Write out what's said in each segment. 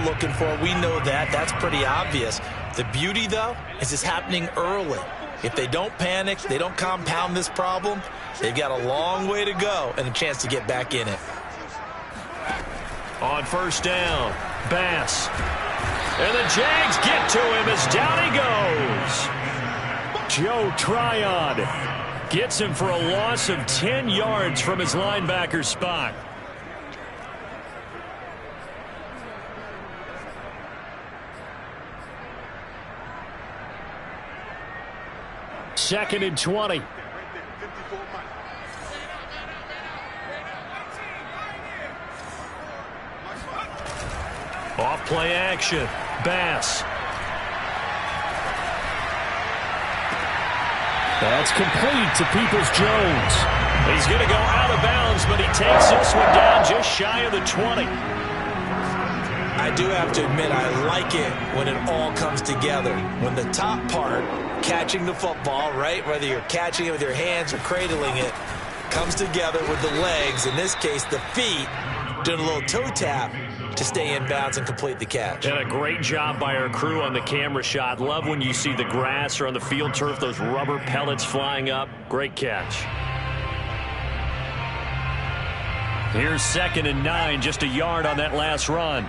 looking for. We know that. That's pretty obvious. The beauty, though, is it's happening early. If they don't panic, they don't compound this problem, they've got a long way to go and a chance to get back in it. On first down, Bass. And the Jags get to him as down he goes. Joe Tryon gets him for a loss of 10 yards from his linebacker spot. Second and 20. Off play action. Bass. That's complete to Peoples-Jones. He's going to go out of bounds, but he takes this one down just shy of the 20. I do have to admit, I like it when it all comes together. When the top part, catching the football, right, whether you're catching it with your hands or cradling it, comes together with the legs, in this case the feet, doing a little toe tap to stay in bounds and complete the catch. And a great job by our crew on the camera shot. Love when you see the grass or on the field turf, those rubber pellets flying up. Great catch. Here's second and 9, just a yard on that last run.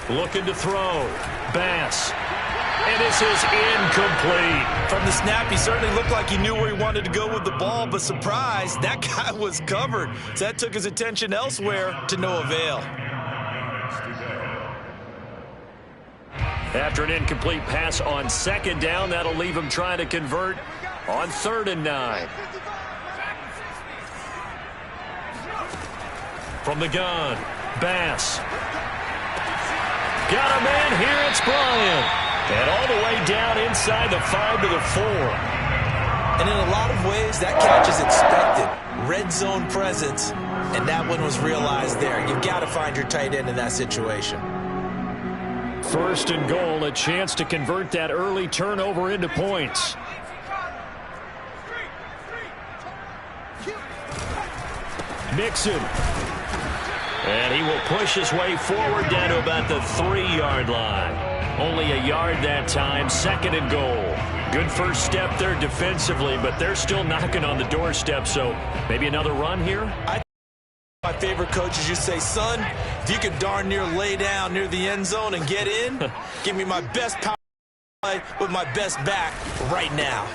Looking to throw. Bass. And this is incomplete. From the snap, he certainly looked like he knew where he wanted to go with the ball, but surprise, that guy was covered. So that took his attention elsewhere to no avail. After an incomplete pass on second down, that'll leave him trying to convert on third and 9. From the gun, Bass. Got a man here, it's Bryant. And all the way down inside the 5 to the 4. And in a lot of ways, that catch is expected. Red zone presence, and that one was realized there. You've got to find your tight end in that situation. First and goal, a chance to convert that early turnover into points. Mixon. And he will push his way forward down to about the 3-yard line. Only a yard that time, second and goal. Good first step there defensively, but they're still knocking on the doorstep, so maybe another run here? My favorite coaches, you say, son, if you could darn near lay down near the end zone and get in, give me my best power play with my best back right now.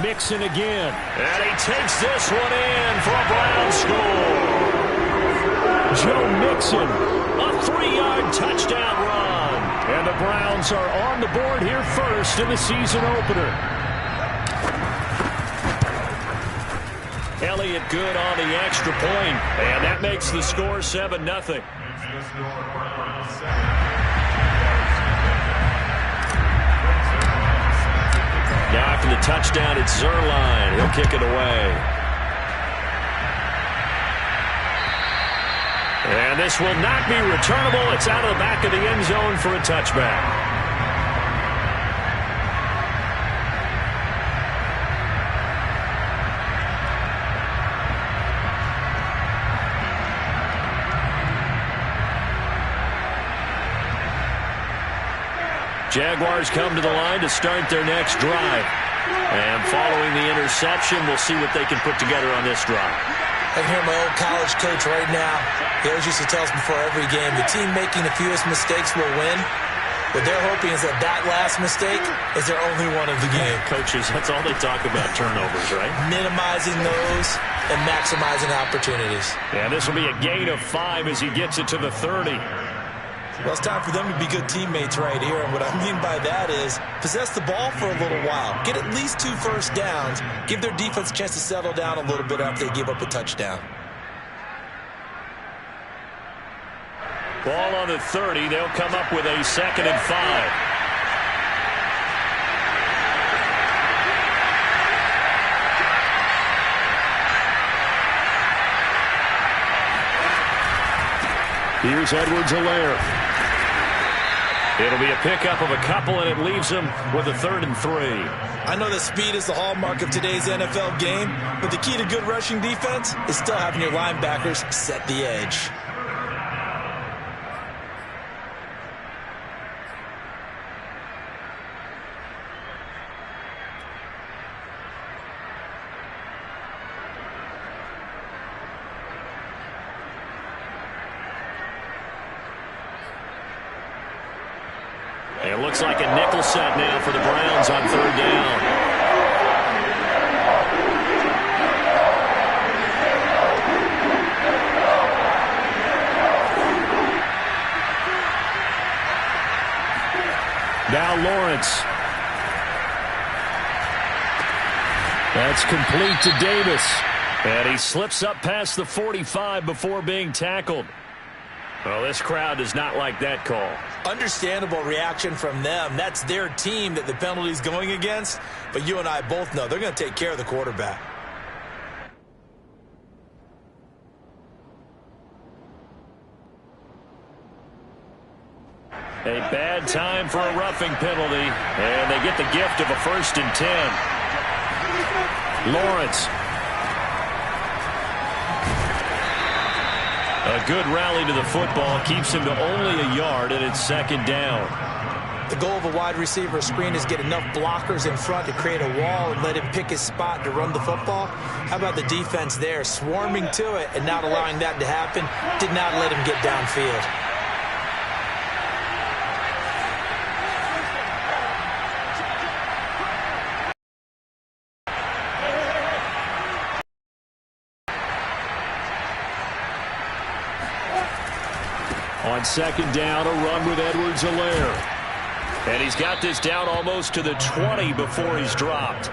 Mixon again. And he takes this one in for a Brown score. Joe Mixon, a 3-yard touchdown run. And the Browns are on the board here first in the season opener. Elliott good on the extra point, and that makes the score 7-0. Now after the touchdown, it's Zuerlein. He'll kick it away. And this will not be returnable. It's out of the back of the end zone for a touchback. Jaguars come to the line to start their next drive. And following the interception, we'll see what they can put together on this drive. I can hear my old college coach right now. He always used to tell us before every game, the team making the fewest mistakes will win. What they're hoping is that that last mistake is their only one of the game. Coaches, that's all they talk about, turnovers, right? Minimizing those and maximizing opportunities. And this will be a gain of 5 as he gets it to the 30. Well, it's time for them to be good teammates right here. And what I mean by that is possess the ball for a little while. Get at least 2 first downs. Give their defense a chance to settle down a little bit after they give up a touchdown. Ball on the 30. They'll come up with a 2nd and 5. Here's Edwards-Helaire. It'll be a pickup of a couple, and it leaves him with a 3rd and 3. I know that speed is the hallmark of today's NFL game, but the key to good rushing defense is still having your linebackers set the edge. It looks like a nickel set now for the Browns on 3rd down. Now Lawrence. That's complete to Davis. And he slips up past the 45 before being tackled. Well, this crowd does not like that call. Understandable reaction from them. That's their team that the penalty's going against. But you and I both know they're going to take care of the quarterback. A bad time for a roughing penalty. And they get the gift of a 1st and 10. Lawrence. A good rally to the football keeps him to only a yard, and it's 2nd down. The goal of a wide receiver screen is get enough blockers in front to create a wall and let him pick his spot to run the football. How about the defense there, swarming to it and not allowing that to happen? Did not let him get downfield. On 2nd down, a run with Edwards-Helaire. And he's got this down almost to the 20 before he's dropped.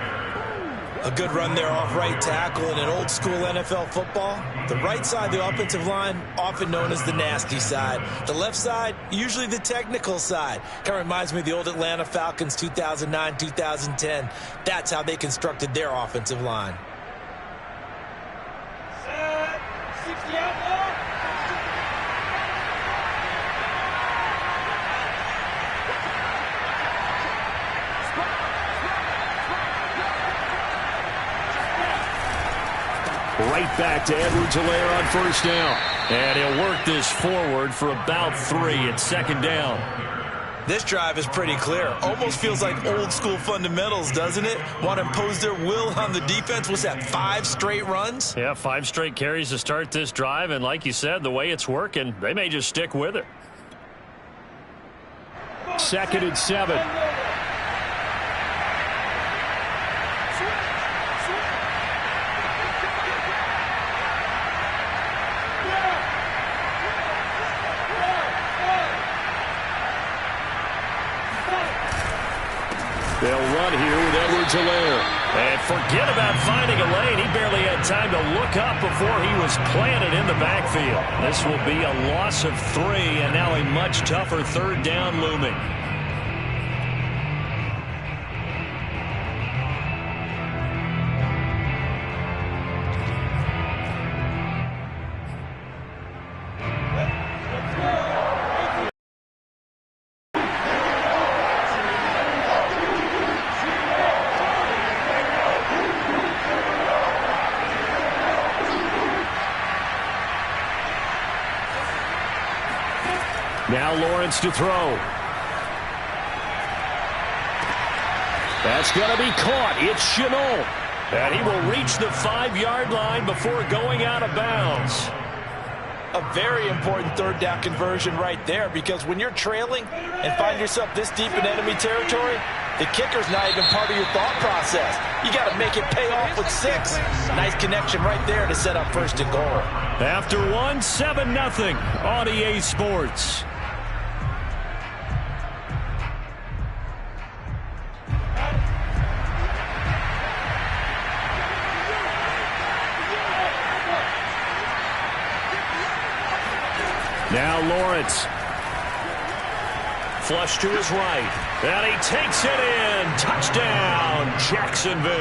A good run there off right tackle in an old school NFL football. The right side of the offensive line, often known as the nasty side. The left side, usually the technical side. Kind of reminds me of the old Atlanta Falcons 2009-2010. That's how they constructed their offensive line. Right back to Edwards-Helaire on 1st down. And he'll work this forward for about 3 at 2nd down. This drive is pretty clear. Almost feels like old school fundamentals, doesn't it? Want to impose their will on the defense. What's that, 5 straight runs? Yeah, 5 straight carries to start this drive. And like you said, the way it's working, they may just stick with it. 2nd and 7. They'll run here with Edwards-Helaire. And forget about finding a lane. He barely had time to look up before he was planted in the backfield. This will be a loss of 3, and now a much tougher 3rd down looming. Now Lawrence to throw. That's going to be caught. It's Shenault. And he will reach the 5-yard line before going out of bounds. A very important 3rd down conversion right there, because when you're trailing and find yourself this deep in enemy territory, the kicker's not even part of your thought process. You got to make it pay off with 6. Nice connection right there to set up 1st and goal. After 1, 7-0 on EA Sports. Now Lawrence. Flush to his right. And he takes it in. Touchdown, Jacksonville.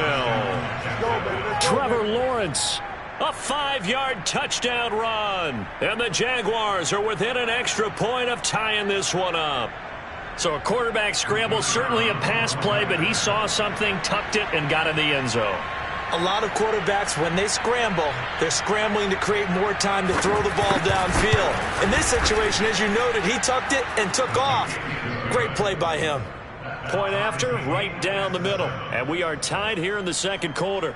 Trevor Lawrence. A 5-yard touchdown run. And the Jaguars are within an extra point of tying this one up. So a quarterback scramble, certainly a pass play, but he saw something, tucked it, and got in the end zone. A lot of quarterbacks, when they scramble, they're scrambling to create more time to throw the ball downfield. In this situation, as you noted, he tucked it and took off. Great play by him. Point after, right down the middle. And we are tied here in the second quarter.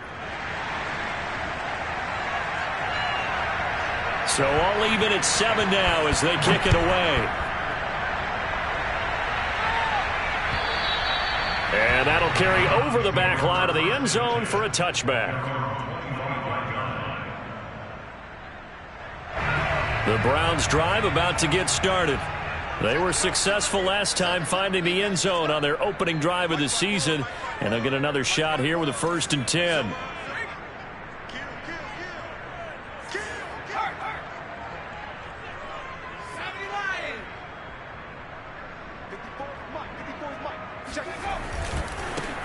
So all even at 7 now as they kick it away. And that'll carry over the back line of the end zone for a touchback. The Browns drive about to get started. They were successful last time finding the end zone on their opening drive of the season. And they'll get another shot here with a 1st and 10.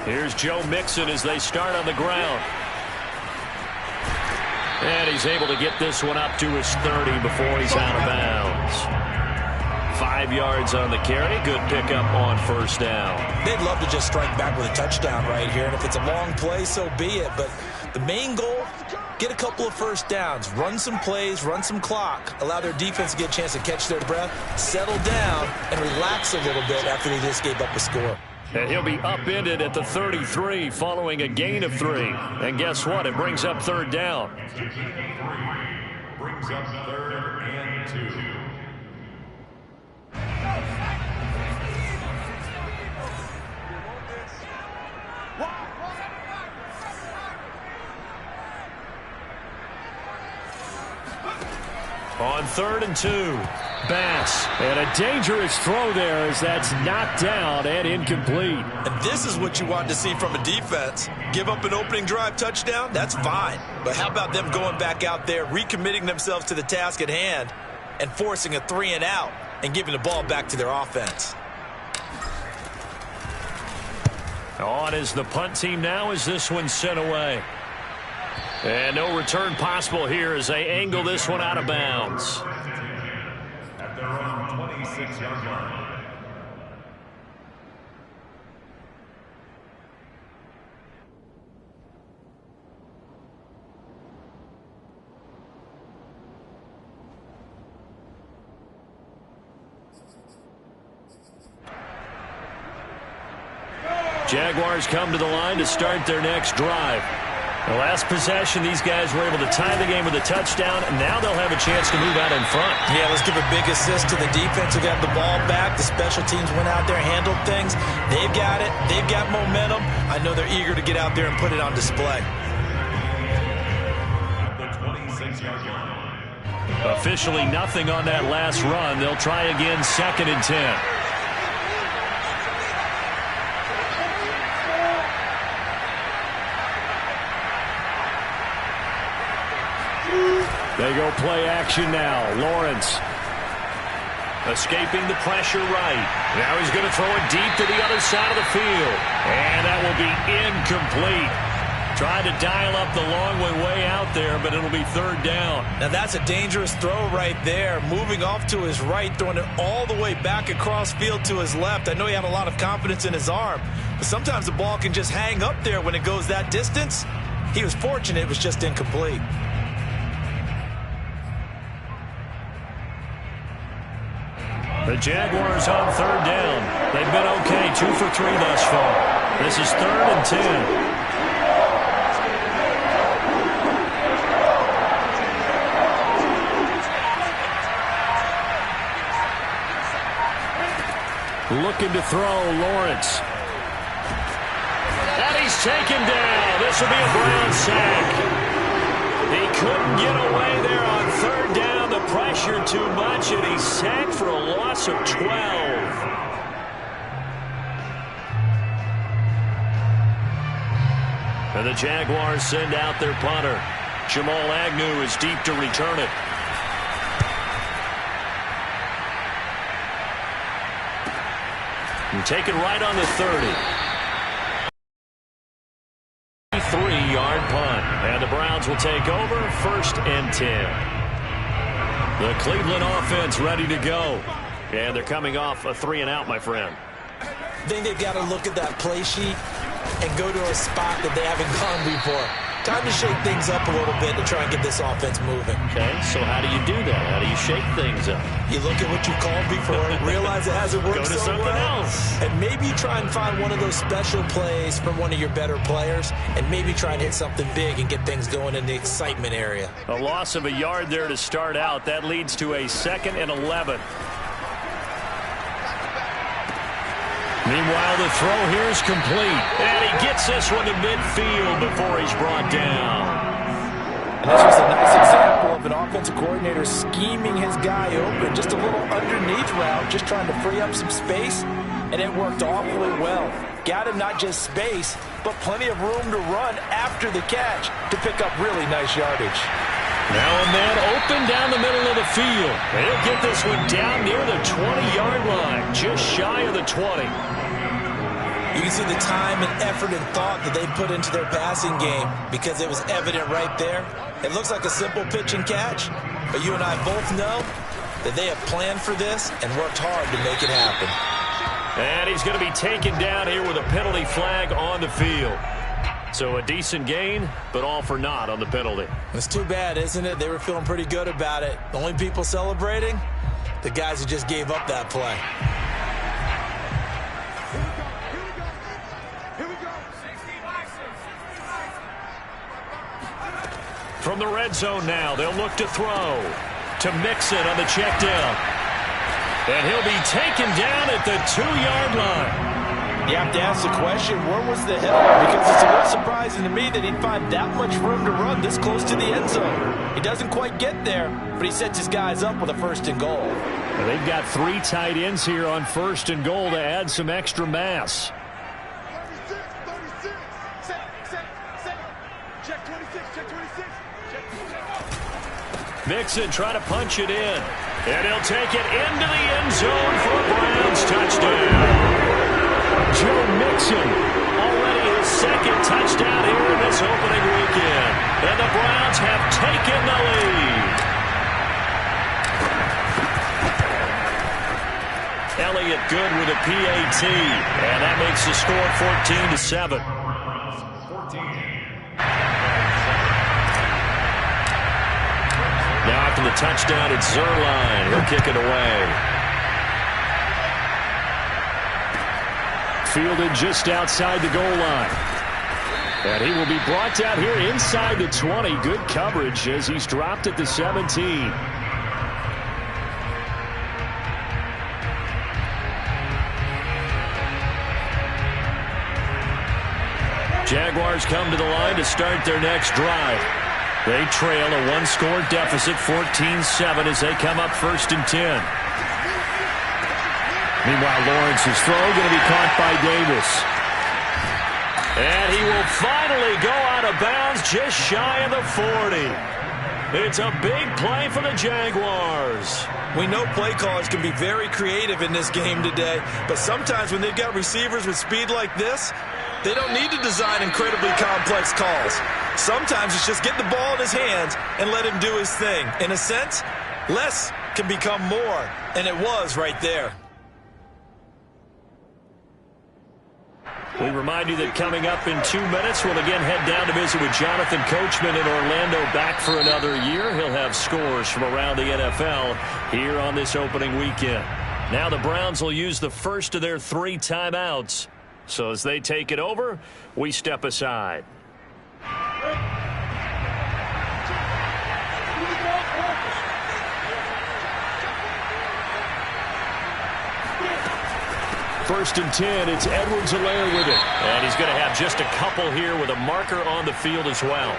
Here's Joe Mixon as they start on the ground. And he's able to get this one up to his 30 before he's out of bounds. 5 yards on the carry. Good pickup on 1st down. They'd love to just strike back with a touchdown right here. And if it's a long play, so be it. But the main goal, get a couple of 1st downs. Run some plays, run some clock. Allow their defense to get a chance to catch their breath, settle down, and relax a little bit after they just gave up a score. And he'll be upended at the 33 following a gain of 3. And guess what? It brings up 3rd down. Brings up 3rd and 2. On 3rd and 2, Bass. And a dangerous throw there as that's knocked down and incomplete. And this is what you want to see from a defense. Give up an opening drive touchdown, that's fine. But how about them going back out there, recommitting themselves to the task at hand, and forcing a 3 and out, and giving the ball back to their offense. On is the punt team now as this one's sent away. And no return possible here as they angle this one out of bounds. At their own 26-yard line. Jaguars come to the line to start their next drive. The last possession, these guys were able to tie the game with a touchdown, and now they'll have a chance to move out in front. Yeah, let's give a big assist to the defense who got the ball back. The special teams went out there, handled things. They've got it. They've got momentum. I know they're eager to get out there and put it on display. The 26-yard line. Officially nothing on that last run. They'll try again, 2nd and 10. They go play action now. Lawrence escaping the pressure right. Now he's going to throw it deep to the other side of the field. And that will be incomplete. Tried to dial up the long way out there, but it'll be 3rd down. Now that's a dangerous throw right there. Moving off to his right, throwing it all the way back across field to his left. I know he had a lot of confidence in his arm, but sometimes the ball can just hang up there when it goes that distance. He was fortunate it was just incomplete. The Jaguars on 3rd down. They've been okay, 2 for 3 thus far. This is 3rd and 10. Looking to throw, Lawrence. And he's taken down. This will be a Brown sack. He couldn't get away there on 3rd down. The pressure too much, and he's sacked for a loss of 12. And the Jaguars send out their punter. Jamal Agnew is deep to return it. And take it right on the 30. 3-yard punt. And the Browns will take over, 1st and 10. The Cleveland offense ready to go. And they're coming off a 3 and out, my friend. I think they've got to look at that play sheet and go to a spot that they haven't gone before. Time to shake things up a little bit to try and get this offense moving. Okay, so how do you do that? How do you shake things up? You look at what you called before, realize it hasn't worked Go to so something well, else. and maybe try and find one of those special plays from one of your better players, and maybe try and hit something big and get things going in the excitement area. A loss of a yard there to start out. That leads to a 2nd and 11. Meanwhile, the throw here is complete. And he gets this one to midfield before he's brought down. And this was a nice example of an offensive coordinator scheming his guy open. Just a little underneath route, just trying to free up some space. And it worked awfully well. Got him not just space, but plenty of room to run after the catch to pick up really nice yardage. Now a man open down the middle of the field. And he'll get this one down near the 20-yard line, just shy of the 20. You can see the time and effort and thought that they put into their passing game because it was evident right there. It looks like a simple pitch and catch, but you and I both know that they have planned for this and worked hard to make it happen. And he's going to be taken down here with a penalty flag on the field. So a decent gain, but all for naught on the penalty. It's too bad, isn't it? They were feeling pretty good about it. The only people celebrating, the guys who just gave up that play. From the red zone now, they'll look to throw to Mixon on the check down. And he'll be taken down at the 2-yard line. You have to ask the question, where was the hill? Because it's a little surprising to me that he'd find that much room to run this close to the end zone. He doesn't quite get there, but he sets his guys up with a 1st and goal. Well, they've got 3 tight ends here on 1st and goal to add some extra mass. Mixon trying to punch it in. And he'll take it into the end zone for a Browns touchdown. Joe Mixon, already his 2nd touchdown here in this opening weekend. And the Browns have taken the lead. Elliott good with a PAT. And that makes the score 14-7. Now after the touchdown, it's Zuerlein. He'll kick it away. Fielded just outside the goal line. And he will be brought down here inside the 20. Good coverage as he's dropped at the 17. Jaguars come to the line to start their next drive. They trail a 1-score deficit, 14-7, as they come up 1st and 10. Meanwhile, Lawrence's throw going to be caught by Davis. And he will finally go out of bounds just shy of the 40. It's a big play for the Jaguars. We know play callers can be very creative in this game today, but sometimes when they've got receivers with speed like this, they don't need to design incredibly complex calls. Sometimes it's just get the ball in his hands and let him do his thing. In a sense, less can become more, and it was right there. We remind you that coming up in 2 minutes, we'll again head down to visit with Jonathan Coachman in Orlando, back for another year. He'll have scores from around the NFL here on this opening weekend. Now the Browns will use the first of their 3 timeouts. So as they take it over, we step aside. First and 10, it's Edwards-Helaire with it. And he's going to have just a couple here with a marker on the field as well.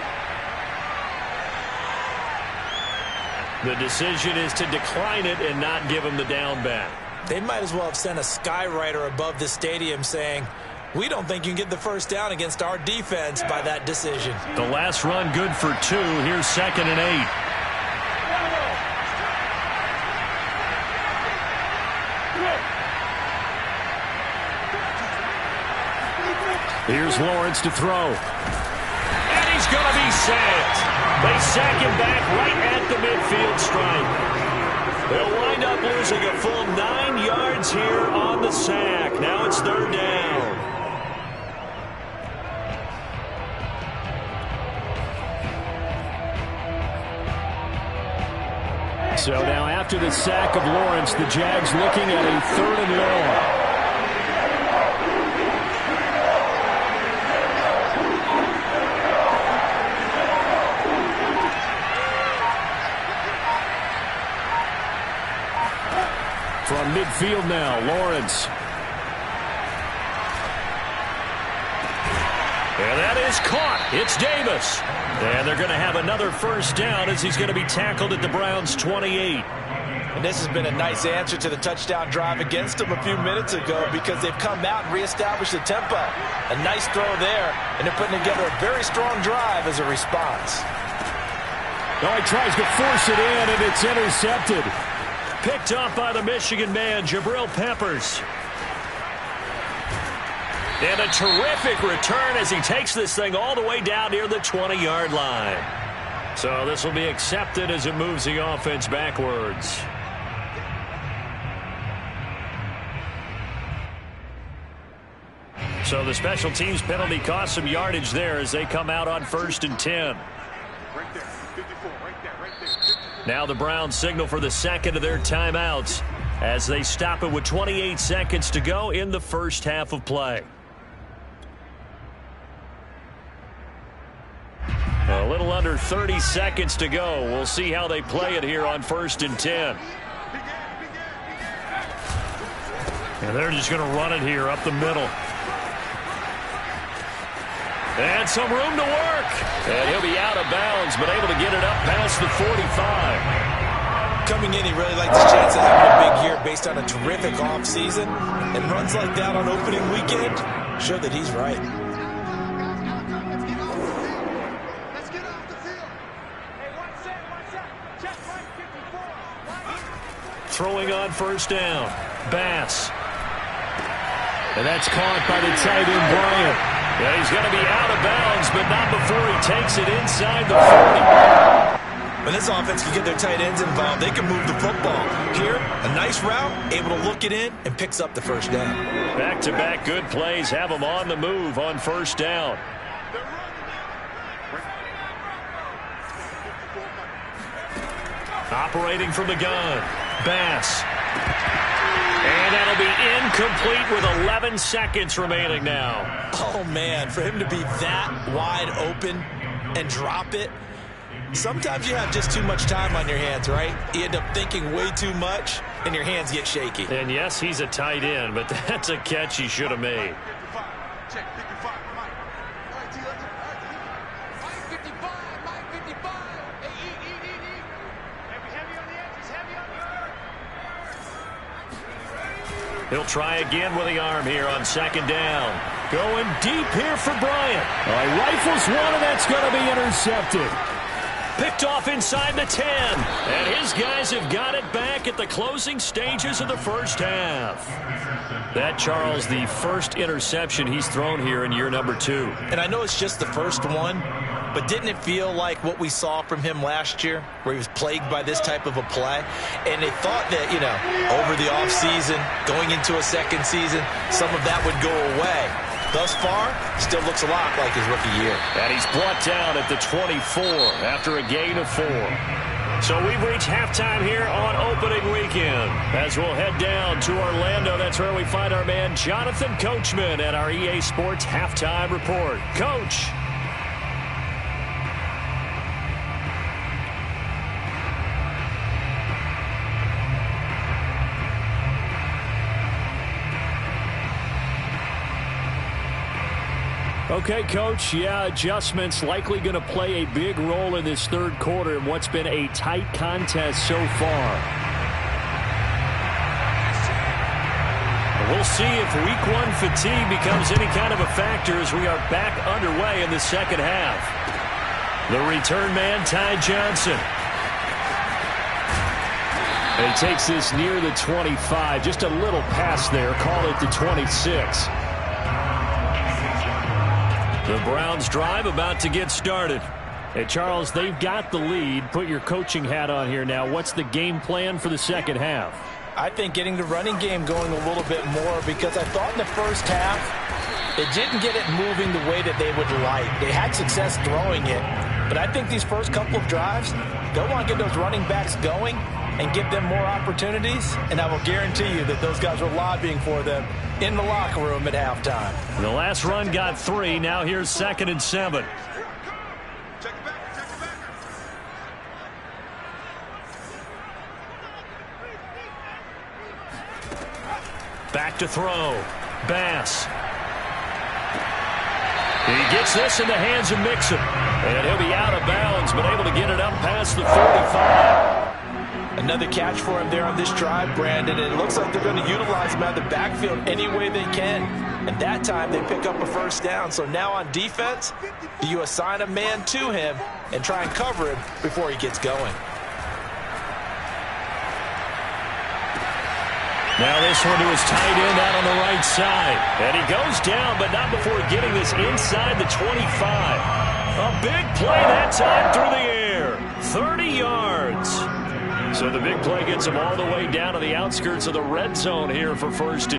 The decision is to decline it and not give him the down back. They might as well have sent a skywriter above the stadium saying, we don't think you can get the first down against our defense by that decision. The last run good for 2. Here's 2nd and 8. Here's Lawrence to throw. And he's going to be sacked. They sack him back right at the midfield stripe. They'll wind up losing a full 9 yards here on the sack. Now it's third down. So now after the sack of Lawrence, the Jags looking at a 3rd and long. From midfield now, Lawrence. And that is caught. It's Davis. And they're going to have another first down as he's going to be tackled at the Browns' 28. And this has been a nice answer to the touchdown drive against them a few minutes ago because they've come out and reestablished the tempo. A nice throw there, and they're putting together a very strong drive as a response. Oh, he tries to force it in, and it's intercepted. Picked off by the Michigan man, Jabril Peppers. And a terrific return as he takes this thing all the way down near the 20-yard line. So this will be accepted as it moves the offense backwards. So the special teams penalty cost some yardage there as they come out on 1st and 10. Now the Browns signal for the second of their timeouts as they stop it with 28 seconds to go in the first half of play. A little under 30 seconds to go. We'll see how they play it here on 1st and 10. And they're just going to run it here up the middle. And some room to work. And he'll be out of bounds, but able to get it up past the 45. Coming in, he really likes his chance of having a big year based on a terrific offseason. And runs like that on opening weekend show that he's right. Throwing on first down. Bass. And that's caught by the tight end, Bryant. Yeah, he's going to be out of bounds, but not before he takes it inside the 40. When this offense can get their tight ends involved, they can move the football. Here, a nice route, able to look it in, and picks up the first down. Back-to-back good plays have him on the move on first down. Operating from the gun. Bass. And that'll be incomplete with 11 seconds remaining now. Oh, man, for him to be that wide open and drop it, sometimes you have just too much time on your hands, right? You end up thinking way too much, and your hands get shaky. And, yes, he's a tight end, but that's a catch he should have made. He'll try again with the arm here on second down. Going deep here for Bryant. He rifles one, and that's going to be intercepted. Picked off inside the 10. And his guys have got it back at the closing stages of the first half. That, Charles, the first interception he's thrown here in year number 2. And I know it's just the first one, but didn't it feel like what we saw from him last year, where he was plagued by this type of a play? And they thought that, over the offseason, going into a second season, some of that would go away. Thus far, still looks a lot like his rookie year. And he's brought down at the 24 after a gain of 4. So we've reached halftime here on opening weekend. As we'll head down to Orlando, that's where we find our man Jonathan Coachman at our EA Sports Halftime Report. Coach. Okay, Coach, adjustments likely going to play a big role in this third quarter in what's been a tight contest so far. We'll see if week 1 fatigue becomes any kind of a factor as we are back underway in the second half. The return man, Ty Johnson. And he takes this near the 25, just a little past there, call it the 26. The Browns drive about to get started. Hey, Charles, they've got the lead. Put your coaching hat on here now. What's the game plan for the second half? I think getting the running game going a little bit more, because I thought in the first half they didn't get it moving the way that they would like. They had success throwing it, but I think these first couple of drives, they'll want to get those running backs going and give them more opportunities, and I will guarantee you that those guys are lobbying for them in the locker room at halftime. The last run got 3. Now here's 2nd and 7. Back to throw. Bass. He gets this in the hands of Mixon. And he'll be out of bounds, but able to get it up past the 45. Another catch for him there on this drive, Brandon. And it looks like they're going to utilize him out of the backfield any way they can. And that time they pick up a first down. So now on defense, do you assign a man to him and try and cover him before he gets going? Now this one to his tight end out on the right side. And he goes down, but not before getting this inside the 25. A big play that time through the air. 30 yards. So the big play gets him all the way down to the outskirts of the red zone here for first.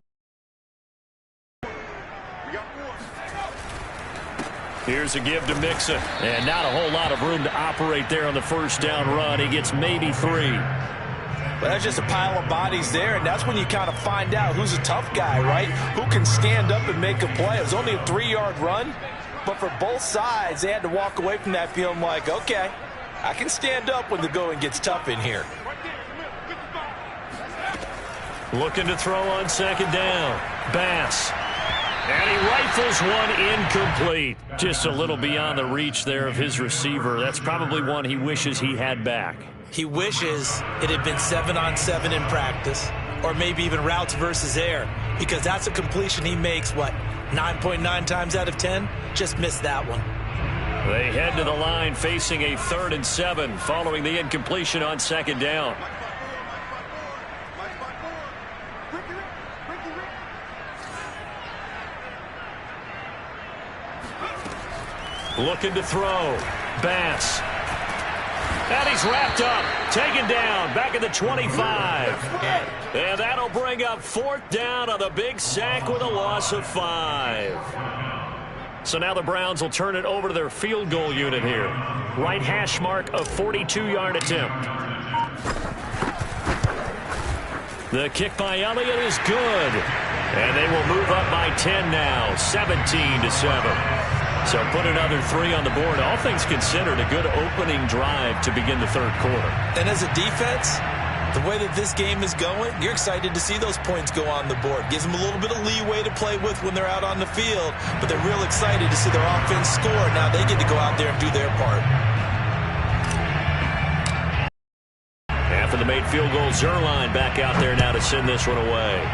Here's a give to Mixon. And not a whole lot of room to operate there on the first down run. He gets maybe 3. But that's just a pile of bodies there, and that's when you kind of find out who's a tough guy, right? Who can stand up and make a play. It was only a 3-yard run, but for both sides, they had to walk away from that feeling like, okay, I can stand up when the going gets tough in here. Looking to throw on 2nd down. Bass. And he rifles one incomplete. Just a little beyond the reach there of his receiver. That's probably one he wishes he had back. He wishes it had been 7-on-7 in practice, or maybe even routes versus air, because that's a completion he makes, 9.9 times out of 10? Just missed that one. They head to the line facing a 3rd and 7 following the incompletion on 2nd down. Looking to throw. Bass. And he's wrapped up, taken down, back at the 25. And that'll bring up 4th down on the big sack with a loss of 5. So now the Browns will turn it over to their field goal unit here. Right hash mark, a 42-yard attempt. The kick by Elliott is good. And they will move up by 10 now, 17-7. So put another 3 on the board. All things considered, a good opening drive to begin the 3rd quarter. And as a defense, the way that this game is going, you're excited to see those points go on the board. Gives them a little bit of leeway to play with when they're out on the field, but they're real excited to see their offense score. Now they get to go out there and do their part. After the made field goal, Zuerlein back out there now to send this one away.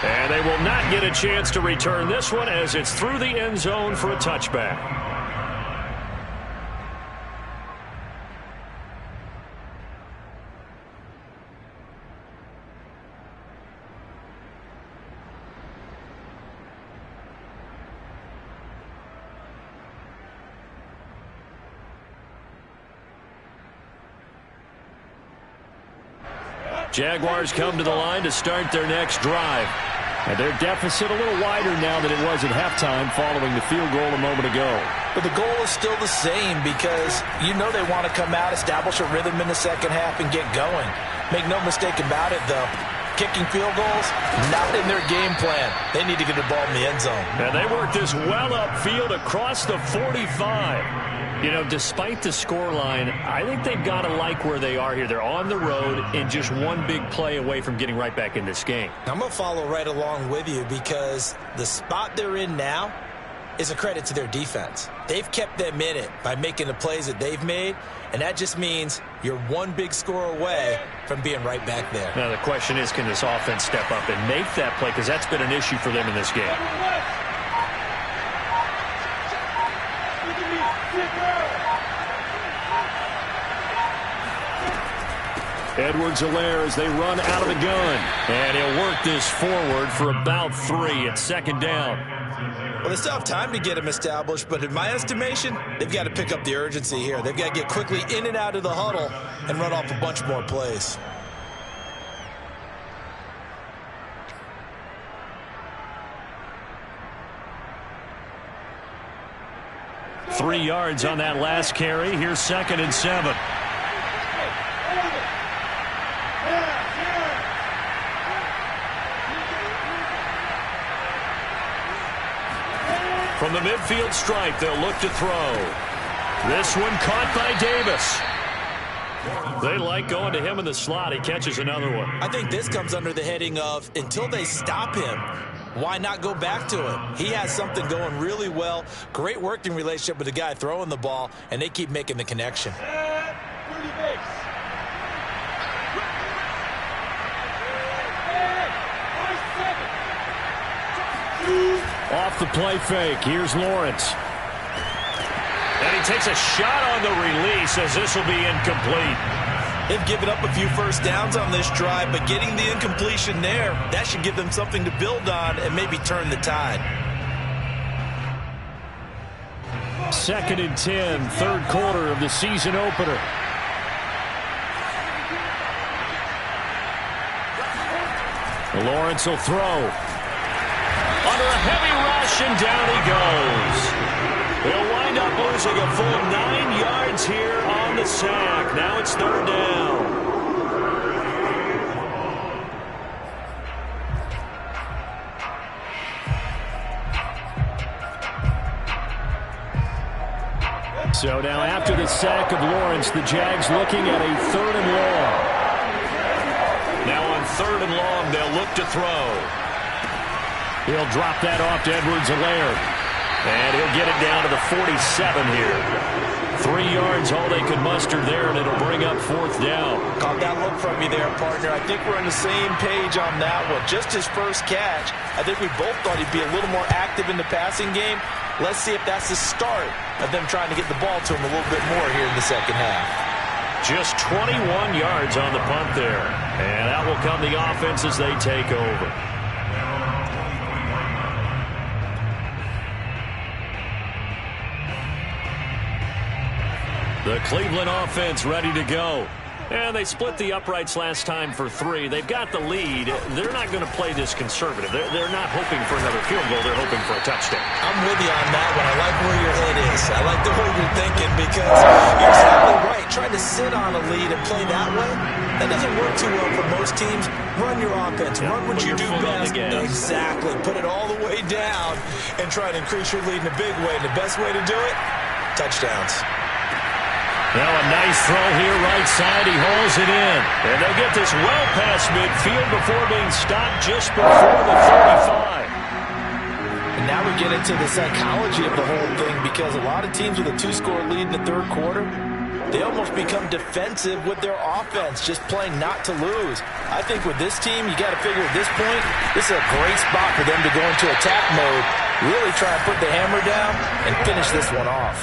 And they will not get a chance to return this one as it's through the end zone for a touchback. Jaguars come to the line to start their next drive. And their deficit a little wider now than it was at halftime following the field goal a moment ago. But the goal is still the same, because you know they want to come out, establish a rhythm in the second half, and get going. Make no mistake about it, though. Kicking field goals, not in their game plan. They need to get the ball in the end zone. And they work this well upfield across the 45. You know, despite the scoreline, I think they've got to like where they are here. They're on the road and just one big play away from getting right back in this game. I'm going to follow right along with you, because the spot they're in now is a credit to their defense. They've kept them in it by making the plays that they've made, and that just means you're one big score away from being right back there. Now the question is, can this offense step up and make that play, because that's been an issue for them in this game. Edwards-Helaire as they run out of the gun. And he'll work this forward for about 3 at second down. Well, they still have time to get him established, but in my estimation, they've got to pick up the urgency here. They've got to get quickly in and out of the huddle and run off a bunch more plays. Three yards on that last carry. Here's 2nd and 7. From the midfield stripe, they'll look to throw. This one caught by Davis. They like going to him in the slot. He catches another one. I think this comes under the heading of until they stop him, why not go back to him? He has something going really well. Great working relationship with the guy throwing the ball, and they keep making the connection. Off the play fake. Here's Lawrence. And he takes a shot on the release as this will be incomplete. They've given up a few first downs on this drive, but getting the incompletion there, that should give them something to build on and maybe turn the tide. 2nd and 10, third quarter of the season opener. Lawrence will throw. Under a heavy rush, and down he goes. They'll wind up losing a full 9 yards here on the sack. Now it's 3rd down. So now after the sack of Lawrence, the Jags looking at a 3rd and long. Now on 3rd and long, they'll look to throw. He'll drop that off to Edwards-Helaire. And he'll get it down to the 47 here. 3 yards, all they could muster there, and it'll bring up 4th down. Caught that look from you there, partner. I think we're on the same page on that one. Just his first catch, I think we both thought he'd be a little more active in the passing game. Let's see if that's the start of them trying to get the ball to him a little bit more here in the second half. Just 21 yards on the punt there. And that will come the offense as they take over. The Cleveland offense ready to go. And they split the uprights last time for 3. They've got the lead. They're not going to play this conservative. They're not hoping for another field goal. They're hoping for a touchdown. I'm with you on that one. I like where your head is. I like the way you're thinking because you're exactly right. Trying to sit on a lead and play that way, that doesn't work too well for most teams. Run your offense. Run what you do best. Exactly. Put it all the way down and try to increase your lead in a big way. And the best way to do it, touchdowns. Now a nice throw here right side. He hauls it in. And they'll get this well past midfield before being stopped just before the 35. And now we get into the psychology of the whole thing because a lot of teams with a 2-score lead in the third quarter, they almost become defensive with their offense, just playing not to lose. I think with this team, you got to figure at this point, this is a great spot for them to go into attack mode, really try and put the hammer down and finish this one off.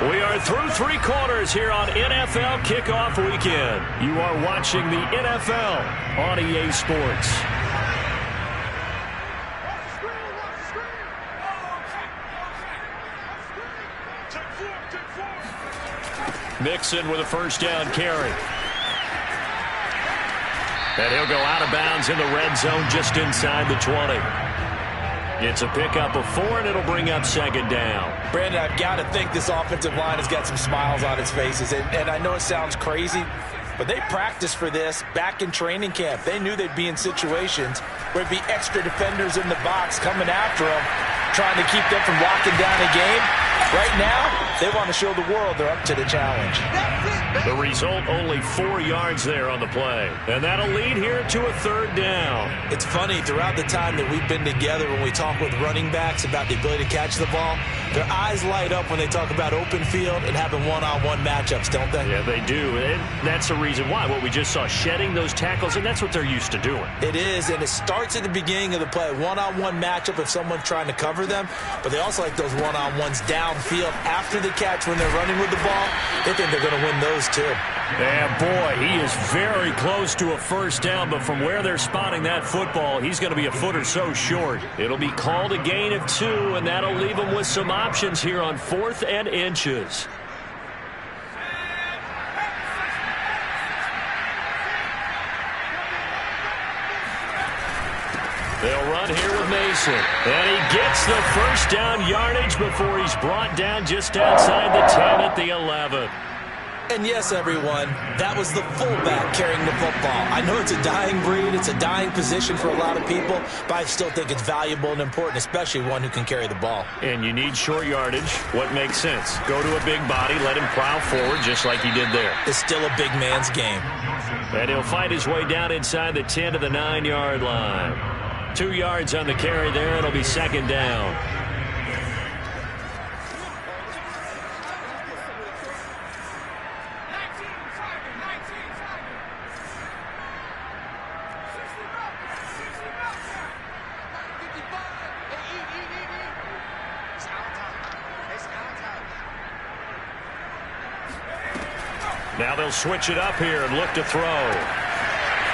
We are through 3 quarters here on NFL Kickoff Weekend. You are watching the NFL on EA Sports. Mixon with a first down carry. And he'll go out of bounds in the red zone just inside the 20. It's a pickup of 4, and it'll bring up 2nd down. Brandon, I've got to think this offensive line has got some smiles on its faces. And I know it sounds crazy, but they practiced for this back in training camp. They knew they'd be in situations where there'd be extra defenders in the box coming after them, trying to keep them from locking down a game. Right now, They want to show the world they're up to the challenge. The result, only 4 yards there on the play. And that'll lead here to a 3rd down. It's funny, throughout the time that we've been together, when we talk with running backs about the ability to catch the ball, their eyes light up when they talk about open field and having one-on-one matchups, don't they? Yeah, they do. And that's the reason why. What we just saw, shedding those tackles, and that's what they're used to doing. It is, and it starts at the beginning of the play. One-on-one matchup if someone's trying to cover them, but they also like those one-on-ones downfield after the catch when they're running with the ball. They think they're going to win those too. And boy, he is very close to a 1st down, but from where they're spotting that football, he's going to be a foot or so short. It'll be called a gain of 2, and that'll leave him with some options here on 4th and inches. They'll run here with Mason. And he gets the 1st down yardage before he's brought down just outside the 10 at the 11. And yes, everyone, that was the fullback carrying the football. I know it's a dying breed, it's a dying position for a lot of people, but I still think it's valuable and important, especially one who can carry the ball. And you need short yardage. What makes sense? Go to a big body, let him plow forward just like he did there. It's still a big man's game. And he'll fight his way down inside the 10 to the 9-yard line. 2 yards on the carry there. It'll be 2nd down. Now they'll switch it up here and look to throw.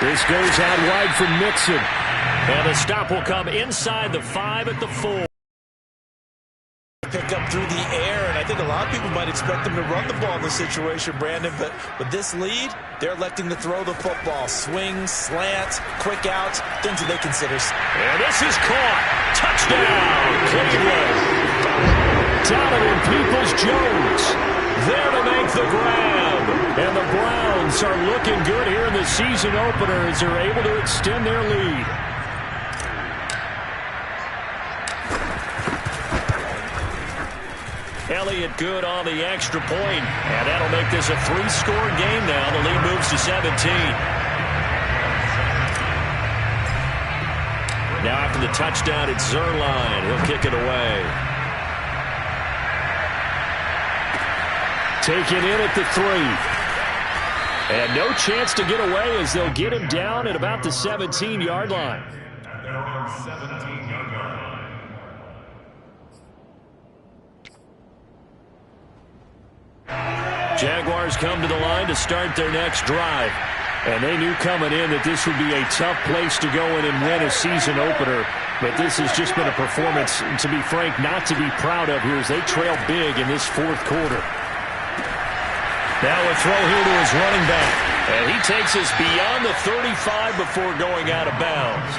This goes out wide for Mixon. And the stop will come inside the 5 at the 4. Pick up through the air, and I think a lot of people might expect them to run the ball in this situation, Brandon, but with this lead, they're electing to throw the football. Swings, slants, quick outs, things that they consider. And this is caught. Touchdown, Cleveland. Donovan Peoples-Jones there to make the grab. And the Browns are looking good here in the season opener as they're able to extend their lead. Elliott good on the extra point, and that'll make this a 3-score game now. The lead moves to 17. Now after the touchdown, it's Zuerlein. He'll kick it away. Taken in at the 3. And no chance to get away as they'll get him down at about the 17-yard line. At their own 17-yard line. Jaguars come to the line to start their next drive. And they knew coming in that this would be a tough place to go in and win a season opener. But this has just been a performance, to be frank, not to be proud of here as they trail big in this 4th quarter. Now a throw here to his running back. And he takes us beyond the 35 before going out of bounds.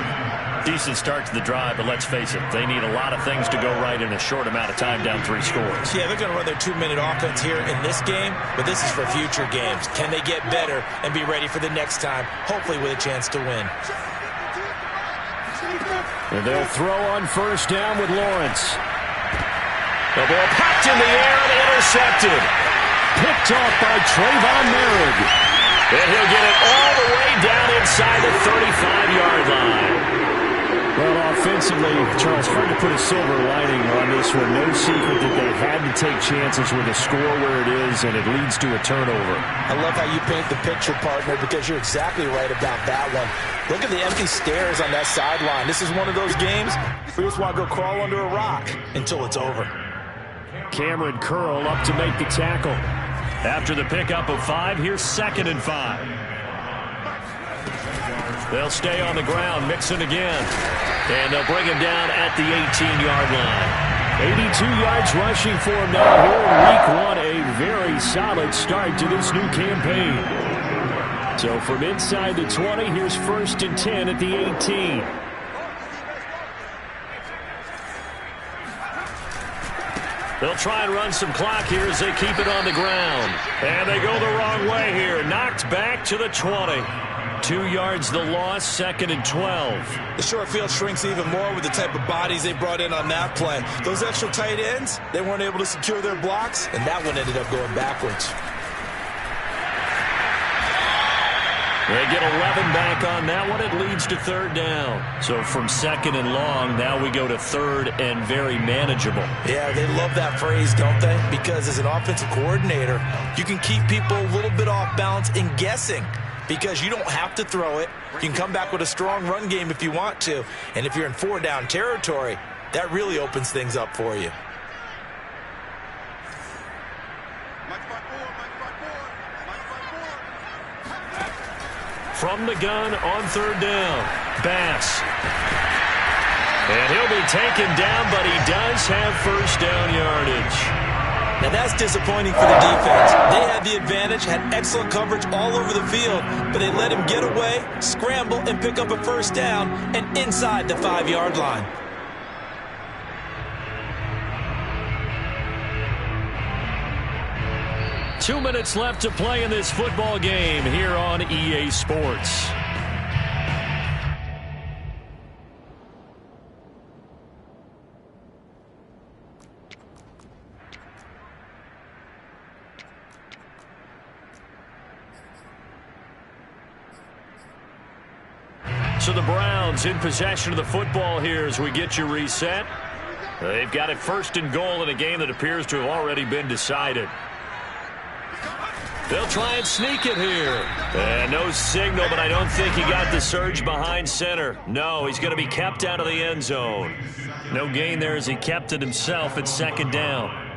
Decent start to the drive, but let's face it, they need a lot of things to go right in a short amount of time, down 3 scores. Yeah, they're going to run their 2-minute offense here in this game, but this is for future games. Can they get better and be ready for the next time, hopefully with a chance to win? And they'll throw on 1st down with Lawrence. The ball popped in the air and intercepted. Picked off by Trayvon Merrick. And he'll get it all the way down inside the 35-yard line. Well, offensively, Charles, hard to put a silver lining on this one. No secret that they had to take chances with a score where it is, and it leads to a turnover. I love how you paint the picture, partner, because you're exactly right about that one. Look at the empty stairs on that sideline. This is one of those games we just want to go crawl under a rock until it's over. Cameron Curl up to make the tackle. After the pickup of 5, here's 2nd and 5. They'll stay on the ground, Mixon again. And they'll bring him down at the 18-yard line. 82 yards rushing for him now here in Week 1. A very solid start to this new campaign. So from inside the 20, here's 1st and 10 at the 18. They'll try and run some clock here as they keep it on the ground. And they go the wrong way here. Knocked back to the 20. 2 yards the loss, 2nd and 12. The short field shrinks even more with the type of bodies they brought in on that play. Those extra tight ends, they weren't able to secure their blocks, and that one ended up going backwards. They get 11 back on that one. It leads to 3rd down. So from 2nd and long, now we go to 3rd and very manageable. Yeah, they love that phrase, don't they? Because as an offensive coordinator, you can keep people a little bit off balance and guessing because you don't have to throw it. You can come back with a strong run game if you want to. And if you're in 4-down territory, that really opens things up for you. From the gun on 3rd down, Bass. And he'll be taken down, but he does have 1st down yardage. Now that's disappointing for the defense. They had the advantage, had excellent coverage all over the field, but they let him get away, scramble, and pick up a 1st down and inside the 5-yard line. Two minutes left to play in this football game here on EA Sports. So the Browns in possession of the football here as we get you reset. They've got it 1st and goal in a game that appears to have already been decided. They'll try and sneak it here. And no signal, but I don't think he got the surge behind center. No, he's going to be kept out of the end zone. No gain there as he kept it himself at 2nd down.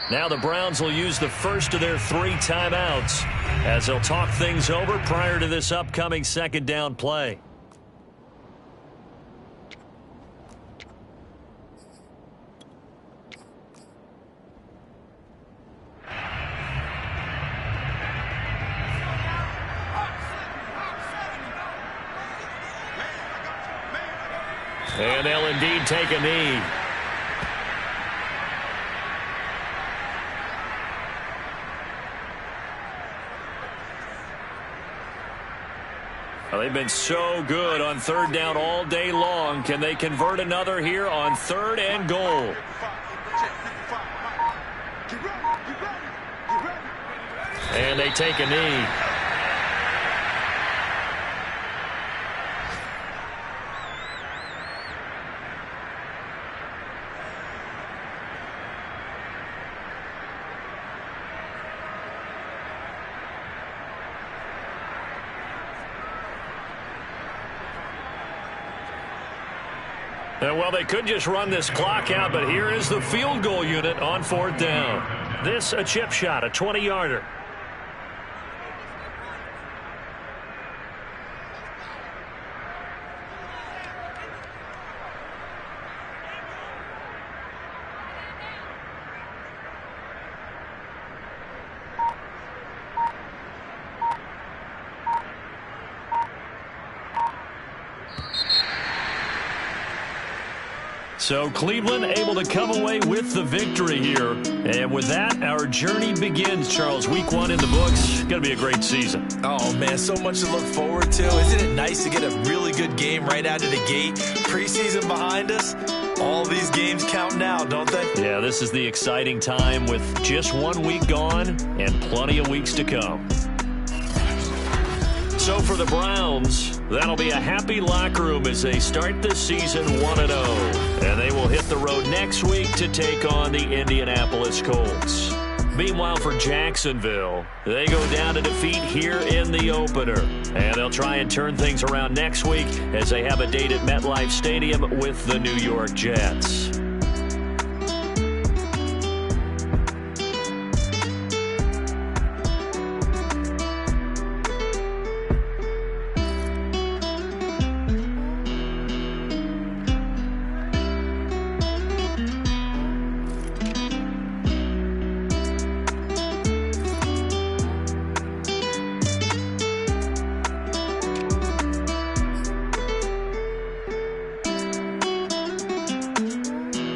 Now the Browns will use the first of their 3 timeouts as they'll talk things over prior to this upcoming 2nd down play. And they'll indeed take a knee. Well, they've been so good on 3rd down all day long. Can they convert another here on 3rd and goal? And they take a knee. Well, they could just run this clock out, but here is the field goal unit on 4th down. This a chip shot, a 20-yarder. So Cleveland able to come away with the victory here. And with that, our journey begins, Charles. Week 1 in the books. Going to be a great season. Oh, man, so much to look forward to. Isn't it nice to get a really good game right out of the gate? Preseason behind us. All these games count now, don't they? Yeah, this is the exciting time with just 1 week gone and plenty of weeks to come. So for the Browns, that'll be a happy locker room as they start the season 1-0. And they will hit the road next week to take on the Indianapolis Colts. Meanwhile, for Jacksonville, they go down to defeat here in the opener. And they'll try and turn things around next week as they have a date at MetLife Stadium with the New York Jets.